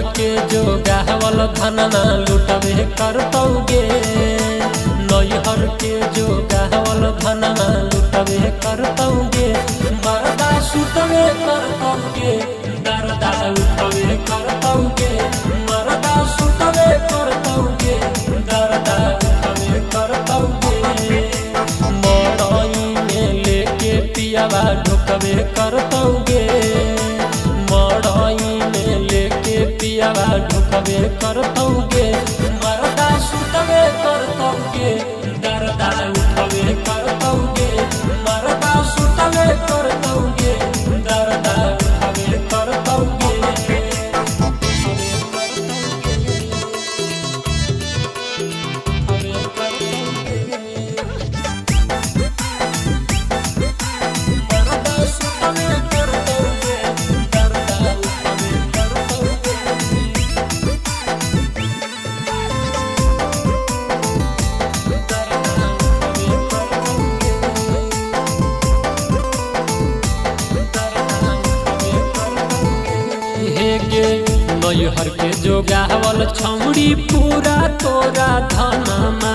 नैहर के जो गावल धनना लुटबे करतौगे नैहर के जो गावल धनना लुटबे करतौगे मरदा सुतबे करतौगे दरदा उठबे करतौगे मरदा सुतबे करतौगे दरदा उठबे करतौगे मड़ई में लेके पियावा ढुकबे करतौगे मड़ई में लेके पियावा ढुकबे करतौगे मरदा सुतबे करतौगे दरदा उठबे करतौगे मरदा सुतबे करतौगे दरदा उठबे करतौगे नैहर के जो गावल छौड़ी पूरा तोरा धनमा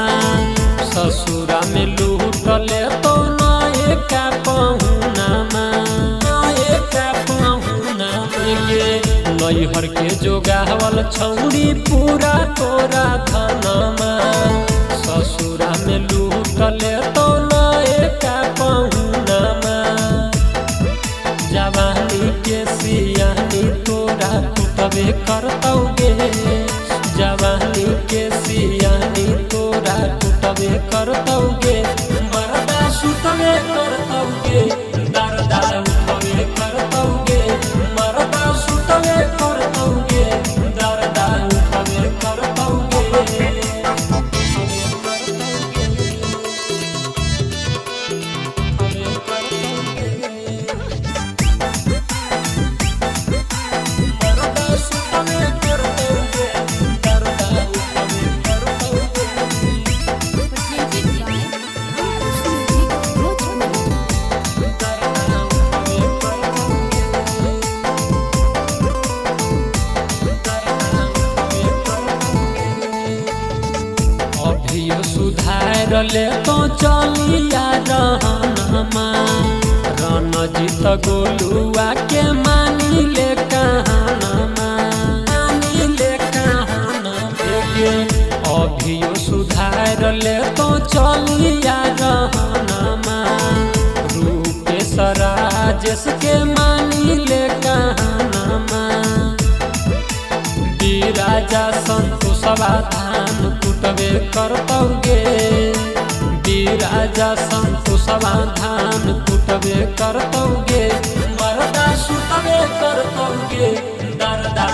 ससुरा में लूटले तो नए का पहुनामा नैहर के जो गावल छौड़ी पूरा तोरा धनमा ससुरा में लूटले तो नए का पहुनामा जवानी के सियानी तोरा टूटबे करतौगे जवानी के सियानी तोरा टूटबे करतौगे मरदा सुतबे करतौगे दरदा उठबे करतौगे मरदा सुतबे करतौगे दरदा उठबे करतौगे सुधारले तो चलिया रहनमा रणजीत गोलुआ के मानिले कहानमा अभियो सुधारले तो चलिया रहनमा रूपेश राजेश के मानिले कहानमा राजा संतोषवा धान कुटबे करतौगे राजा संतोषवा धान कुटबे करतौगे मरदा सुतबे करतौगे दरदा